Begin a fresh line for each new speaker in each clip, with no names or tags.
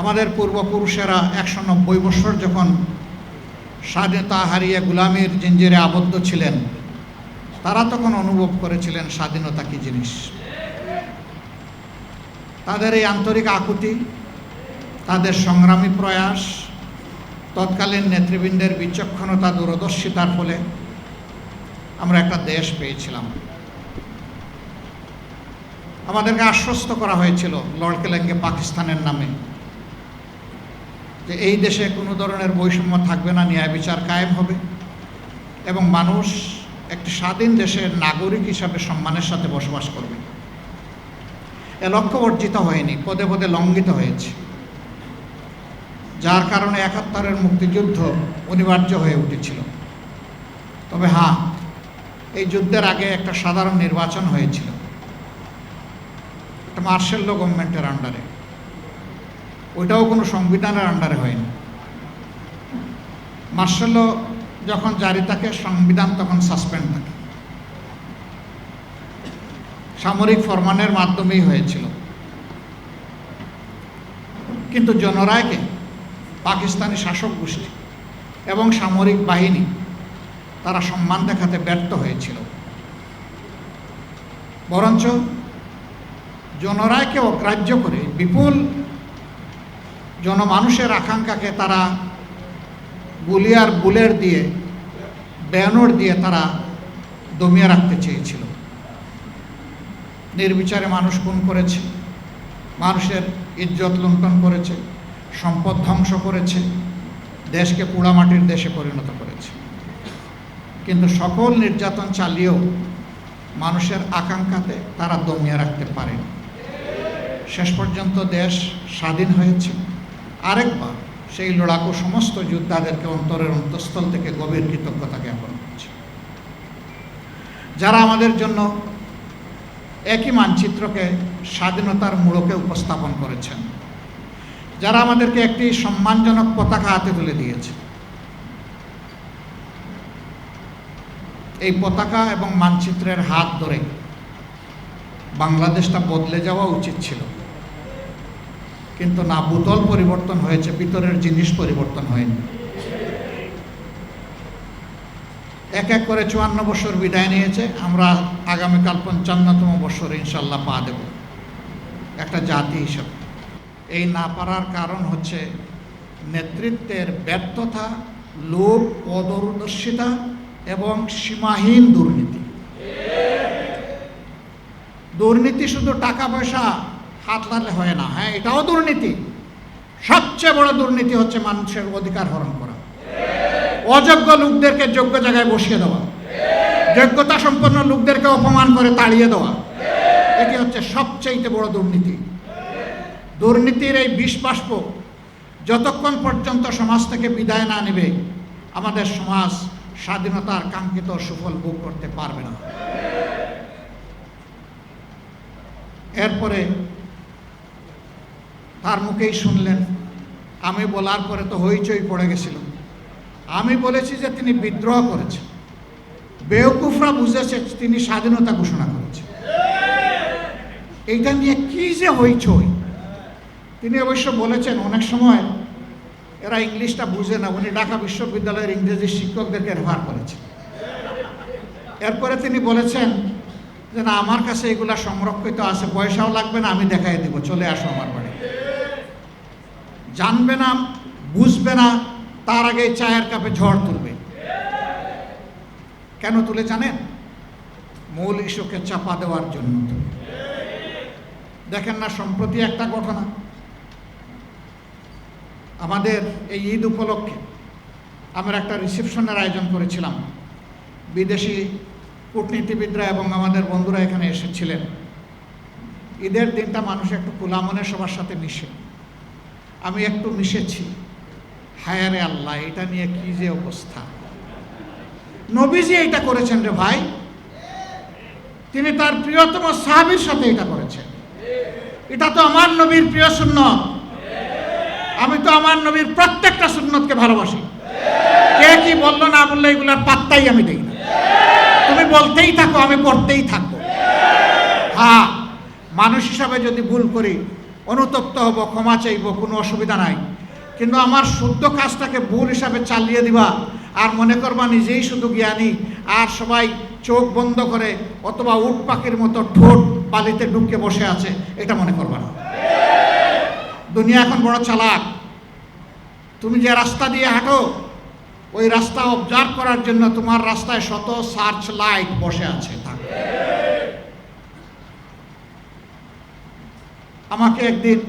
আমাদের পূর্বপুরুষেরা 190 বছর যখন স্বাধীনতা হারিয়ে গোলামির জিঞ্জিরে আবদ্ধ ছিলেন, তারা তখন অনুভব করেছিলেন স্বাধীনতা কী জিনিস। তাদের এই আন্তরিক আকুতি, তাদের সংগ্রামী প্রয়াস, তৎকালীন নেতৃবৃন্দের বিচক্ষণতা, দূরদর্শিতার ফলে আমরা একটা দেশ পেয়েছিলাম। আমাদেরকে আশ্বস্ত করা হয়েছিল লর্ড কেলেঙ্গে পাকিস্তানের নামে যে এই দেশে কোনো ধরনের বৈষম্য থাকবে না, ন্যায় বিচার কায়েম হবে এবং মানুষ একটি স্বাধীন দেশের নাগরিক হিসাবে সম্মানের সাথে বসবাস করবে। এ লক্ষ্য অর্জিত হয়নি, পদে পদে লঙ্ঘিত হয়েছে, যার কারণে ৭১-এর মুক্তিযুদ্ধ অনিবার্য হয়ে উঠেছিল। তবে হ্যাঁ, এই যুদ্ধের আগে একটা সাধারণ নির্বাচন হয়েছিল, একটা মার্শাল ল গভর্নমেন্টের আন্ডারে। ওইটাও কোনো সংবিধানের আন্ডারে হয়নি। মার্শাল ল যখন জারি থাকে, সংবিধান তখন সাসপেন্ড থাকে। সামরিক ফরমানের মাধ্যমেই হয়েছিল। কিন্তু জনরায়কে পাকিস্তানি শাসক গোষ্ঠী এবং সামরিক বাহিনী তারা সম্মান দেখাতে ব্যর্থ হয়েছিল। বরঞ্চ জনরায়কে অগ্রাহ্য করে বিপুল জনমানুষের আকাঙ্ক্ষাকে তারা গুলি আর বুলেট দিয়ে, ব্যানর দিয়ে তারা দমিয়ে রাখতে চেয়েছিল। নির্বিচারে মানুষ খুন করেছে, মানুষের ইজ্জত লুণ্ঠন করেছে, সম্পদ ধ্বংস করেছে, দেশকে পোড়ামাটির দেশে পরিণত করেছে। কিন্তু সকল নির্যাতন চালিয়েও মানুষের আকাঙ্ক্ষাতে তারা দমিয়ে রাখতে পারেনি। শেষ পর্যন্ত দেশ স্বাধীন হয়েছে। আরেকবার সেই লড়াকু সমস্ত যোদ্ধাদেরকে অন্তরের অন্তঃস্থল থেকে গভীর কৃতজ্ঞতা জ্ঞাপন করছে, যারা আমাদের জন্য একই মানচিত্রকে স্বাধীনতার মূলকে উপস্থাপন করেছেন, যারা আমাদেরকে একটি সম্মানজনক পতাকা হাতে তুলে দিয়েছে। এই পতাকা এবং মানচিত্রের হাত ধরে বাংলাদেশটা বদলে যাওয়া উচিত ছিল, কিন্তু না, বোতল পরিবর্তন হয়েছে, ভিতরের জিনিস পরিবর্তন হয়নি। এক এক করে ৫৪ বছর বিদায় নিয়েছে। আমরা আগামীকাল ৫৫তম বছর ইনশাল্লাহ পা দেব একটা জাতি হিসাবে। এই না পারার কারণ হচ্ছে নেতৃত্বের ব্যর্থতা, লোভ, অদূরদর্শিতা এবং সীমাহীন দুর্নীতি। দুর্নীতি শুধু টাকা পয়সা হাত লাগলে হয় না, হ্যাঁ, এটাও দুর্নীতি। সবচেয়ে বড় দুর্নীতি হচ্ছে মানুষের অধিকার হরণ করা, অযোগ্য লোকদেরকে যোগ্য জায়গায় বসিয়ে দেওয়া, যোগ্যতা সম্পন্ন লোকদেরকে অপমান করে তাড়িয়ে দেওয়া, এটি হচ্ছে সবচেয়ে বড় দুর্নীতি। দুর্নীতির এই বিষবাষ্প যতক্ষণ পর্যন্ত সমাজ থেকে বিদায় না নেবে, আমাদের সমাজ স্বাধীনতার কাঙ্ক্ষিত সুফল ভোগ করতে পারবে না। এরপরে তার মুখেই শুনলেন, আমি বলার পরে তো হইচই পড়ে গেছিল। আমি বলেছি যে তিনি বিদ্রোহ করেছেন, বেওকুফরা বুঝেছে তিনি স্বাধীনতা ঘোষণা করেছেন। এইটা নিয়ে কি যে হইচই। তিনি অবশ্য বলেছেন, অনেক সময় এরা ইংলিশটা বুঝে না, উনি ঢাকা বিশ্ববিদ্যালয়ের ইংরেজি শিক্ষকদেরকে রেফার করেছেন। এরপরে তিনি বলেছেন যে না, আমার কাছে এগুলা সংরক্ষিত আছে, পয়সাও লাগবে না, আমি দেখাই দিব, চলে আসো আমার বাড়ি। জানবে না, বুঝবে না, তার আগে চায়ের কাপে ঝড় তুলবে। কেন তুলে জানেন? মূল ইস্যুকে চাপা দেওয়ার জন্য। দেখেন না, সম্প্রতি একটা ঘটনা, আমাদের এই ঈদ উপলক্ষে আমরা একটা রিসেপশনের আয়োজন করেছিলাম। বিদেশি কূটনীতিবিদরা এবং আমাদের বন্ধুরা এখানে এসেছিলেন। ঈদের দিনটা মানুষ একটু খোলা মনে সবার সাথে মিশে, আমি একটু মিশেছি। হায় রে আল্লাহ, এটা নিয়ে কি যে অবস্থা। নবীজি এটা করেছেন রে ভাই, তিনি তার প্রিয়তম সাহাবীর সাথে এটা করেছেন। এটা তো আমার নবীর প্রিয় সুন্নত। আমি তো আমার নবীর প্রত্যেকটা সুন্নতকে ভালোবাসি। কে কি বললো না বললো এগুলার পাত্তাই আমি দেই না। তুমি বলতেই থাকো, আমি পড়তেই থাকবো। হ্যাঁ, মানুষ হিসাবে যদি ভুল করি অনুতপ্ত হব, ক্ষমা চাইব, কোনো অসুবিধা নাই। কিন্তু আমার শুদ্ধ কাজটাকে ভুল হিসাবে চালিয়ে দিবা আর মনে করবা নিজেই শুধু জ্ঞানী, আর সবাই চোখ বন্ধ করে অথবা উট পাখির মতো ঠোঁট বালিতে ডুবকে বসে আছে, এটা মনে করবা না। দুনিয়া এখন বড় চালাক। তুমি যে রাস্তা দিয়ে হাঁটো ওই রাস্তা অবজার্ভ করার জন্য তোমার রাস্তায় শত সার্চ লাইট বসে আছে। আমাকে একদিন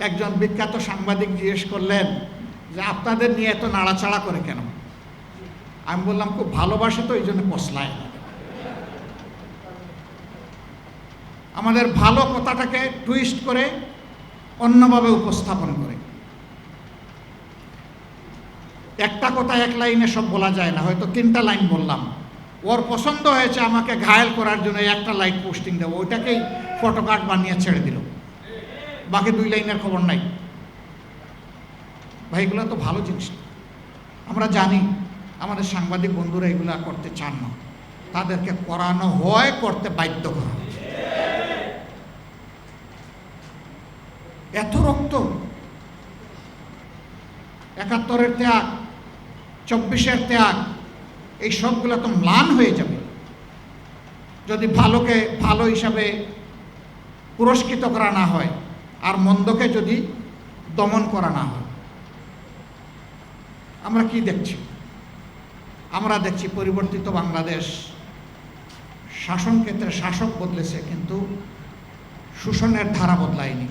একজন বিখ্যাত সাংবাদিক জিজ্ঞেস করলেন যে আপনাদের নিয়ে এত নাড়াচাড়া করে কেন? আমি বললাম খুব ভালোবাসে তো এই জন্য কসলায়। আমাদের ভালো কথাটাকে টুইস্ট করে অন্যভাবে উপস্থাপন করে। একটা কথা এক লাইনে সব বলা যায় না, হয়তো 3টা লাইন বললাম, ওর পছন্দ হয়েছে আমাকে ঘায়েল করার জন্য একটা লাইন পোস্টিং দেবো, ওইটাকেই ফটোকার্ড বানিয়ে ছেড়ে দিল, বাকি 2 লাইনের খবর নাই। ভাই এগুলো তো ভালো জিনিস। আমরা জানি আমাদের সাংবাদিক বন্ধুরা এগুলা করতে চান না, তাদেরকে করানো হয়, করতে বাধ্য করা। এত রক্ত, 71-এর ত্যাগ, 24-এর ত্যাগ, এই সবগুলো তো ম্লান হয়ে যাবে যদি ভালোকে ভালো হিসাবে পুরস্কৃত করা না হয় আর মন্দকে যদি দমন করা না হয়। আমরা কি দেখছি? আমরা দেখছি পরিবর্তিত বাংলাদেশ। শাসন ক্ষেত্রে শাসক বদলেছে কিন্তু শোষণের ধারা বদলায়নি।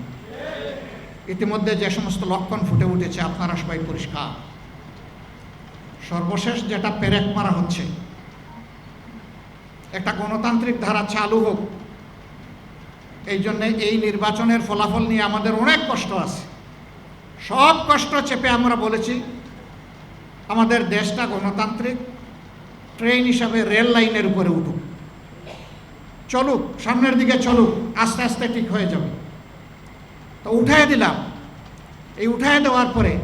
ইতিমধ্যে যে সমস্ত লক্ষণ ফুটে উঠেছে আপনারা সবাই পরিষ্কার। সর্বশেষ যেটা পেরেক মারা হচ্ছে, একটা গণতান্ত্রিক ধারা চালু হোক, এই জন্যে এই নির্বাচনের ফলাফল নিয়ে আমাদের অনেক কষ্ট আছে। সব কষ্ট চেপে আমরা বলেছি আমাদের দেশটা গণতান্ত্রিক ট্রেন হিসাবে রেল লাইনের উপরে উঠুক, চলুক, সামনের দিকে চলুক, আস্তে আস্তে ঠিক হয়ে যাবে। তো উঠায় দিলাম। এই উঠায় দেওয়ার পরে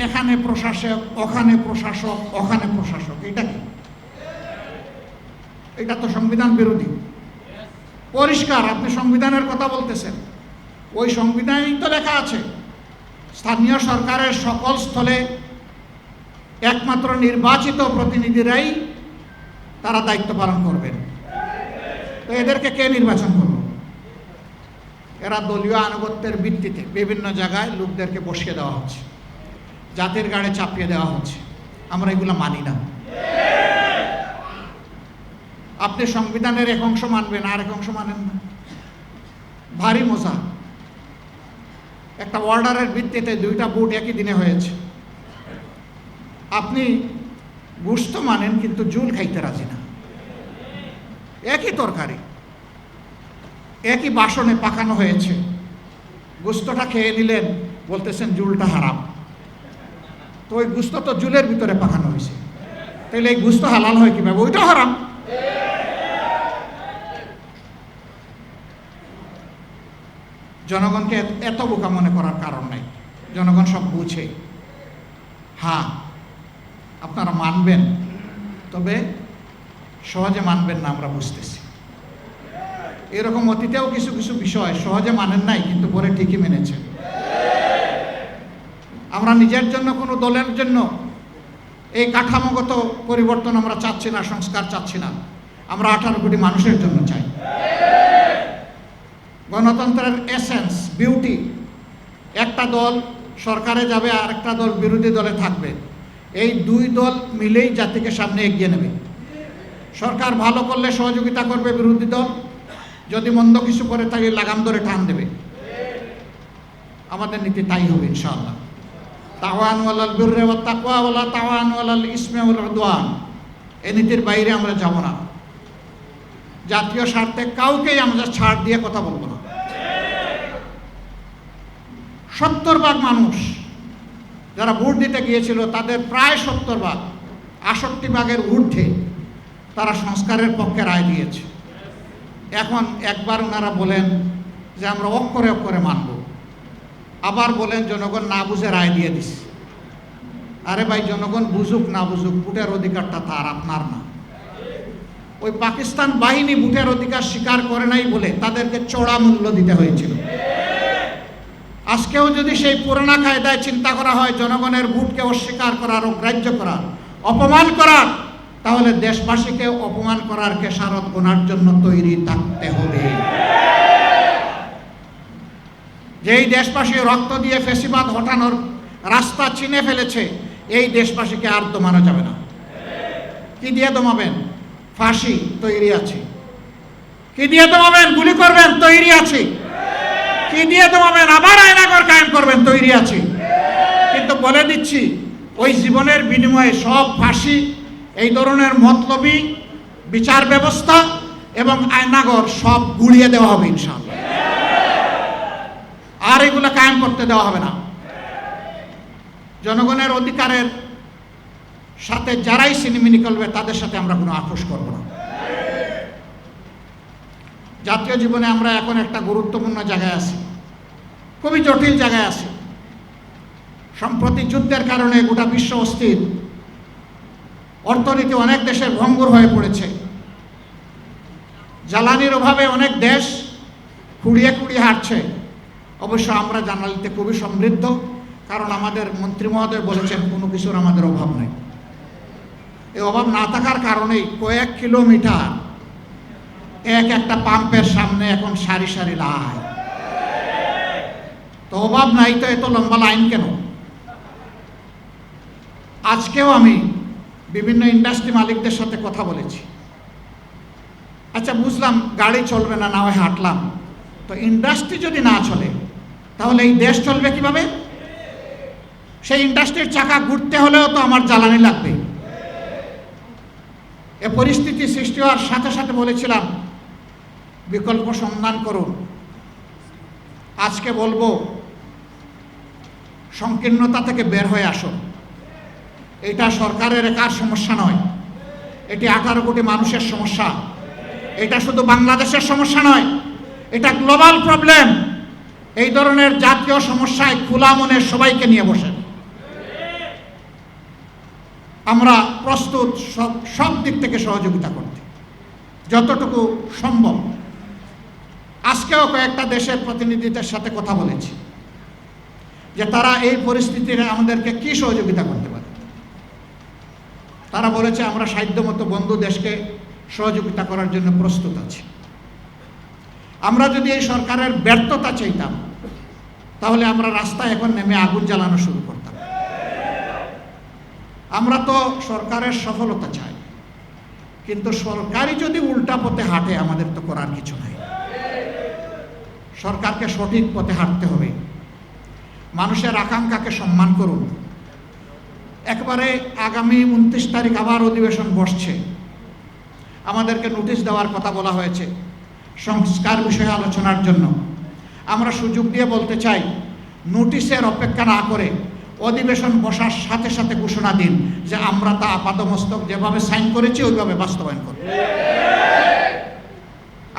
এখানে প্রশাসক, ওখানে প্রশাসক, ওখানে প্রশাসক, এটা কি? এটা তো সংবিধান বিরোধী। পরিষ্কার আপনি সংবিধানের কথা বলতেছেন, ওই সংবিধানেই তো লেখা আছে স্থানীয় সরকারের সকল স্থলে একমাত্র নির্বাচিত প্রতিনিধিরাই তারা দায়িত্ব পালন করবেন। তো এদেরকে কে নির্বাচন করবে? এরা দলীয় আনুগত্যের ভিত্তিতে বিভিন্ন জায়গায় লোকদেরকে বসিয়ে দেওয়া হচ্ছে, জাতির গাড়ে চাপিয়ে দেওয়া হচ্ছে। আমরা এগুলো মানি না। আপনি সংবিধানের এক অংশ মানবেন, আর এক অংশ মানেন না, ভারী মজা। একটা অর্ডারের ভিত্তিতে 2টা ভোট একই দিনে হয়েছে। আপনি গোশত মানেন কিন্তু জুল খাইতে রাজি না। একই তরকারি একই বাসনে পাকানো হয়েছে, গোশতটা খেয়ে নিলেন, বলতেছেন জুলটা হারাম। তো ওই গোশত তো জুলের ভিতরে পাকানো হয়েছে, তাহলে এই গোশত হালাল হয় কিভাবে? ওইটাও হারাম। জনগণকে এত বোকা মনে করার কারণ নাই, জনগণ সব বুঝে। হ্যাঁ, আপনারা মানবেন, তবে সহজে মানবেন না, আমরা বুঝতেছি। এরকম অতীতেও কিছু কিছু বিষয় সহজে মানেন নাই, কিন্তু পরে ঠিকই মেনেছেন। আমরা নিজের জন্য, কোনো দলের জন্য এই কাঠামোগত পরিবর্তন আমরা চাচ্ছি না, সংস্কার চাচ্ছি না। আমরা 18 কোটি মানুষের জন্য চাই। গণতন্ত্রের এসেন্স, বিউটি, একটা দল সরকারে যাবে আর একটা দল বিরোধী দলে থাকবে, এই 2 দল মিলেই জাতিকে সামনে এগিয়ে নেবে। সরকার ভালো করলে সহযোগিতা করবে বিরোধী দল, যদি মন্দ কিছু করে তাহলে লাগাম ধরে টান দেবে। আমাদের নীতি তাই হবে ইনশাআল্লাহ। তাওয়ানু আলাল বিররি ওয়াত তাকওয়া ওয়ালা তাওয়ানু আলাল ইসমি ওয়াল উদওয়ান। এই নীতির বাইরে আমরা যাব না। জাতীয় স্বার্থে কাউকেই আমরা ছাড় দিয়ে কথা বলবো না। 70% মানুষ যারা ভোট দিতে গিয়েছিল তাদের প্রায় 70%, 68%-এর ঊর্ধ্বে তারা সংস্কারের পক্ষে রায় দিয়েছে। এখন একবার ওনারা বলেন যে আমরা অক্ষরে অক্ষরে মানব, আবার বলেন জনগণ না বুঝে রায় দিয়ে দিছে। আরে ভাই, জনগণ বুঝুক না বুঝুক, ভোটের অধিকারটা তার, আপনার না। ওই পাকিস্তান বাহিনী ভোটের অধিকার স্বীকার করে নাই বলে তাদেরকে চড়া মূল্য দিতে হয়েছিল। আজকেও যদি সেই পুরোনো কায়দায় চিন্তা করা হয় জনগণের ভোটকে অস্বীকার করার, অগ্রাহ্য করার, অপমান করার, তাহলে দেশবাসীকে অপমান করার খেসারত গোনার জন্য তৈরি থাকতে হবে। যেই দেশবাসী রক্ত দিয়ে ফ্যাসিবাদ হটানোর রাস্তা চিনে ফেলেছে, এই দেশবাসীকে আর দমানো যাবে না। কি দিয়ে দমাবেন? ফাঁসি, তৈরি আছে। কি দিয়ে দমাবেন? গুলি করবেন, তৈরি আছে। কি দিয়ে দমাবেন? আবার আয়নাঘর কায়েম করবেন, তৈরি আছে। কিন্তু বলে দিচ্ছি, ওই জীবনের বিনিময়ে সব ফাঁসি, এই ধরনের মতলবী বিচার ব্যবস্থা এবং আয়নাঘর সব গুলিয়ে দেওয়া হবে ইনশাআল্লাহ। আর এগুলো কায়েম করতে দেওয়া হবে না। জনগণের অধিকারের সাথে যারাই সিনেমিনি করবে তাদের সাথে আমরা কোনো আপোষ করব না। জাতীয় জীবনে আমরা এখন একটা গুরুত্বপূর্ণ জায়গায় আছি, খুবই জটিল জায়গায় আছি। সম্প্রতি যুদ্ধের কারণে গোটা বিশ্ব অস্থির, অর্থনীতি অনেক দেশের ভঙ্গুর হয়ে পড়েছে। জ্বালানির অভাবে অনেক দেশ খুঁড়িয়ে খুঁড়িয়ে হাঁটছে। অবশ্য আমরা জ্বালানিতে খুবই সমৃদ্ধ, কারণ আমাদের মন্ত্রী মহোদয় বলেছেন কোনো কিছুর আমাদের অভাব নেই। এই অভাব না থাকার কারণেই কয়েক কিলোমিটার একটা পাম্পের সামনে এখন সারি সারি লাইন। তো অভাব নাই তো এত লম্বা লাইন কেন? আজকেও আমি বিভিন্ন ইন্ডাস্ট্রি মালিকদের সাথে কথা বলেছি। আচ্ছা, বুঝলাম গাড়ি চলবে না, না হয় হাঁটলাম। তো ইন্ডাস্ট্রি যদি না চলে তাহলে এই দেশ চলবে কিভাবে? সেই ইন্ডাস্ট্রির চাকা ঘুরতে হলেও তো আমার জ্বালানি লাগবে। এ পরিস্থিতি সৃষ্টি হওয়ার সাথে সাথে বলেছিলাম বিকল্প সন্ধান করুন। আজকে বলবো সংকীর্ণতা থেকে বের হয়ে আসুন। এটা সরকারের একার সমস্যা নয়, এটি 18 কোটি মানুষের সমস্যা। এটা শুধু বাংলাদেশের সমস্যা নয়, এটা গ্লোবাল প্রবলেম। এই ধরনের জাতীয় সমস্যায় খোলা মনে সবাইকে নিয়ে বসেন। আমরা প্রস্তুত সব দিক থেকে সহযোগিতা করতে, যতটুকু সম্ভব। আজকেও কয়েকটা দেশের প্রতিনিধিদের সাথে কথা বলেছি যে তারা এই পরিস্থিতিতে আমাদেরকে কি সহযোগিতা করতে পারে। তারা বলেছে আমরা সাধ্যমতো বন্ধু দেশকে সহযোগিতা করার জন্য প্রস্তুত আছি। আমরা যদি এই সরকারের ব্যর্থতা চাইতাম তাহলে আমরা রাস্তায় এখন নেমে আগুন জ্বালানো শুরু করতাম। আমরা তো সরকারের সফলতা চাই, কিন্তু সরকারই যদি উল্টা পথে হাঁটে আমাদের তো করার কিছু নাই। সরকারকে সঠিক পথে হাঁটতে হবে। মানুষের আকাঙ্ক্ষাকে সম্মান করুন। একবারে আগামী 29 তারিখ আবার অধিবেশন বসছে। আমাদেরকে নোটিশ দেওয়ার কথা বলা হয়েছে সংস্কার বিষয়ে আলোচনার জন্য। আমরা সুযোগ দিয়ে বলতে চাই, নোটিশের অপেক্ষা না করে অধিবেশন বসার সাথে সাথে ঘোষণা দিন যে আমরা তা আপাদমস্তক যেভাবে সাইন করেছি ওইভাবে বাস্তবায়ন করব।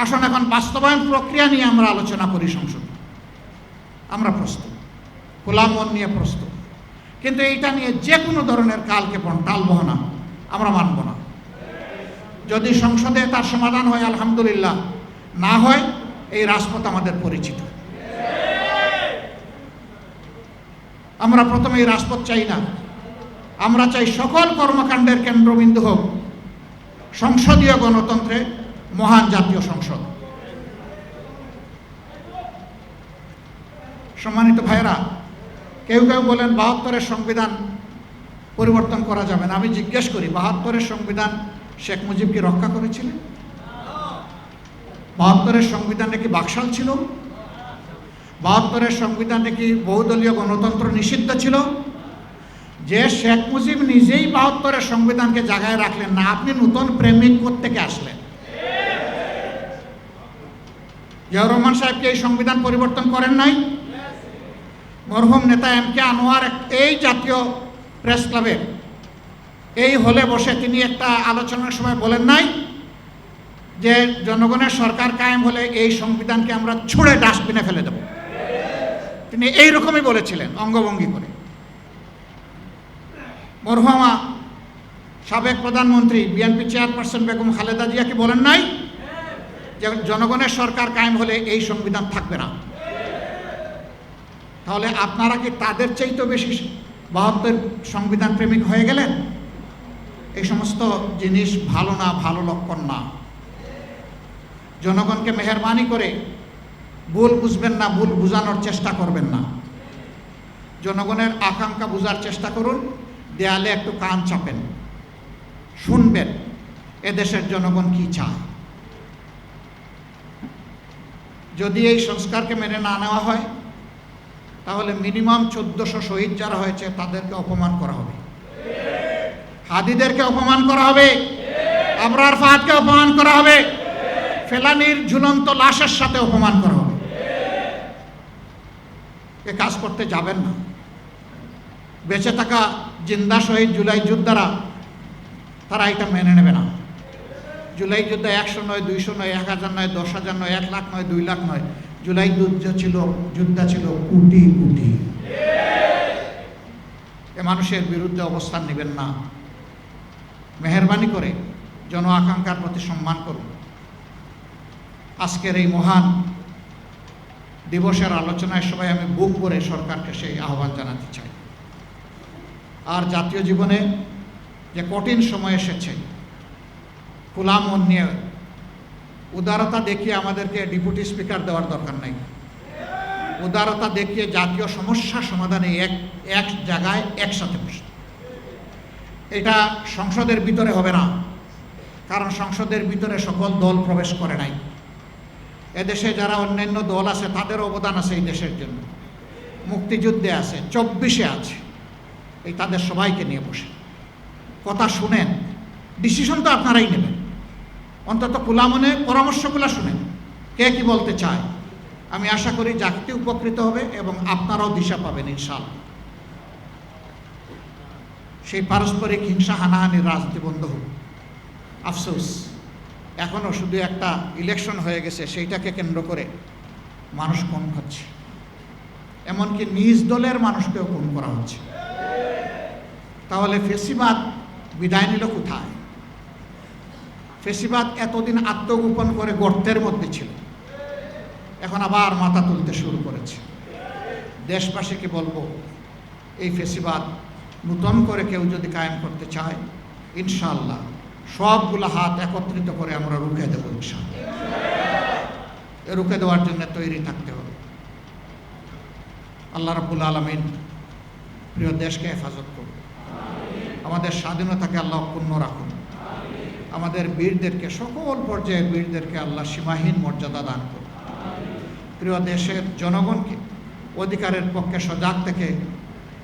আসুন এখন বাস্তবায়ন প্রক্রিয়া নিয়ে আমরা আলোচনা করি সংসদে। আমরা প্রস্তুত, খোলা মন নিয়ে প্রস্তুত, কিন্তু এইটা নিয়ে যে কোনো ধরনের কালক্ষেপণ, টালবাহানা আমরা মানব না। যদি সংসদে তার সমাধান হয় আলহামদুলিল্লাহ, না হয় এই রাজপথ আমাদের পরিচিত। আমরা প্রথমে এই রাজপথ চাই না। আমরা চাই সকল কর্মকাণ্ডের কেন্দ্রবিন্দু হোক সংসদীয় গণতন্ত্রে মহান জাতীয় সংসদ। সম্মানিত ভাইয়েরা, কেউ কেউ বলেন 72-এর সংবিধান পরিবর্তন করা যাবে না। আমি জিজ্ঞেস করি, 72-এর সংবিধান শেখ মুজিব কি রক্ষা করেছিলেন? 72-এর সংবিধানে কি বাকশাল ছিল? 72-এর সংবিধানে কি বহুদলীয় গণতন্ত্র নিষিদ্ধ ছিল? যে শেখ মুজিব নিজেই 72-এর সংবিধানকে জায়গায় রাখলেন না, আপনি নতুন প্রেমিক কোত্থেকে আসলেন? জিয়াউর রহমান সাহেবকে এই সংবিধান পরিবর্তন করেন নাই? মরহুম নেতা এম.কে. আনোয়ার এই জাতীয় প্রেস ক্লাবের এই হলে বসে তিনি একটা আলোচনার সময় বলেন নাই যে জনগণের সরকার কায়েম হলে এই সংবিধানকে আমরা ছুঁড়ে ডাস্টবিনে ফেলে দেব? তিনি এইরকমই বলেছিলেন অঙ্গভঙ্গি করে। মরহুমা সাবেক প্রধানমন্ত্রী বিএনপি চেয়ারপারসন বেগম খালেদা জিয়া কি বলেন নাই যে জনগণের সরকার কায়েম হলে এই সংবিধান থাকবে না? তাহলে আপনারা কি তাদের চাইতে বেশি 72 সংবিধান প্রেমিক হয়ে গেলেন? এই সমস্ত জিনিস ভালো না, ভালো লক্ষণ না। জনগণকে মেহেরবানি করে ভুল বুঝবেন না, ভুল বুঝানোর চেষ্টা করবেন না। জনগণের আকাঙ্ক্ষা বোঝার চেষ্টা করুন, দেয়ালে একটু কান চাপেন, শুনবেন এদেশের জনগণ কি চায়। যদি এই সংস্কারকে মেনে না নেওয়া হয় তাহলে মিনিমাম 1400 শহীদ যারা হয়েছে তাদেরকে অপমান করা হবে, হাদিদেরকে অপমান করা হবে, আবরার ফাহাদকে অপমান করা হবে, ফেলানির ঝুলন্ত লাশের সাথে অপমান করা হবে। এ কাজ করতে যাবেন না। বেঁচে থাকা জিন্দা শহীদ জুলাই যোদ্ধারা তারা এটা মেনে নেবে না। জুলাই যুদ্ধে 100 নয়, 200 নয়, 1000 নয়, 10,000 নয়, 1 লাখ নয়, 2 লাখ নয়, জুলাই যুদ্ধ ছিল কোটি কোটি। এ মানুষের বিরুদ্ধে অবস্থান নেবেন না। মেহেরবানি করে জন আকাঙ্ক্ষার প্রতি সম্মান করুন। আজকের এই মহান দিবসের আলোচনায় সবাই আমি বুক ভরে সরকারকে সেই আহ্বান জানাতে চাই। আর জাতীয় জীবনে যে কঠিন সময় এসেছে, খোলা মন নিয়ে উদারতা দেখিয়ে আমাদেরকে ডেপুটি স্পিকার দেওয়ার দরকার নাই। উদারতা দেখিয়ে জাতীয় সমস্যা সমাধানে এক জায়গায় একসাথে বসে। এটা সংসদের ভিতরে হবে না, কারণ সংসদের ভিতরে সকল দল প্রবেশ করে নাই। এদেশে যারা অন্যান্য দল আছে তাদের অবদান আছে এই দেশের জন্য, মুক্তিযুদ্ধে আছে, 24-এ আছে। এই তাদের সবাইকে নিয়ে বসে কথা শুনেন, ডিসিশন তো আপনারাই নেবেন। অন্তত খোলা মনে পরামর্শগুলো শুনেন, কে কি বলতে চায়। আমি আশা করি জাতি উপকৃত হবে এবং আপনারাও দিশা পাবেন ইনশাআল্লাহ। সেই পারস্পরিক হিংসা হানাহানির রাজনীতি বন্ধ হোক। আফসোস এখনও শুধু একটা ইলেকশন হয়ে গেছে, সেইটাকে কেন্দ্র করে মানুষ খুন হচ্ছে, এমনকি নিজ দলের মানুষকেও খুন করা হচ্ছে। তাহলে ফেসিবাদ বিদায় নিল কোথায়? ফেসিবাদ এতদিন আত্মগোপন করে গর্তের মধ্যে ছিল, এখন আবার মাথা তুলতে শুরু করেছে। দেশবাসীকে বলবো, এই ফেসিবাদ নূতন করে কেউ যদি কায়েম করতে চায়, ইনশাআল্লাহ সবগুলো হাত একত্রিত করে আমরা রুখে দেবো ইনশাআল্লাহ। রুখে দেওয়ার জন্য তৈরি থাকতে হবে। আল্লাহ রাব্বুল আলামিন প্রিয় দেশকে হেফাজত করুন, আমাদের স্বাধীনতাকে আল্লাহ অক্ষুণ্ণ রাখুন, আমাদের বীরদেরকে, সকল পর্যায়ের বীরদেরকে আল্লাহ সীমাহীন মর্যাদা দান করুন। প্রিয় দেশের জনগণকে অধিকারের পক্ষে সজাগ থেকে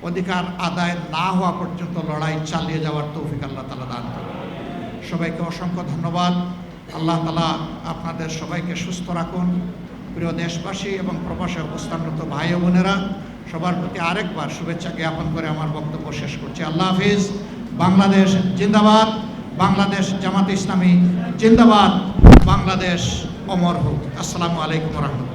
অধিকার আদায় না হওয়া পর্যন্ত লড়াই চালিয়ে যাওয়ার তৌফিক আল্লাহ তাআলা দান করুন। সবাইকে অসংখ্য ধন্যবাদ। আল্লাহ তাআলা আপনাদের সবাইকে সুস্থ রাখুন। প্রিয় দেশবাসী এবং প্রবাসে অবস্থানরত ভাই ও বোনেরা, সবার প্রতি আরেকবার শুভেচ্ছা জ্ঞাপন করে আমার বক্তব্য শেষ করছি। আল্লাহ হাফিজ। বাংলাদেশ জিন্দাবাদ, বাংলাদেশ জামাত ইসলামী জিন্দাবাদ, বাংলাদেশ অমর হোক। আসসালামু আলাইকুম ওয়া রাহমাতুল্লাহ।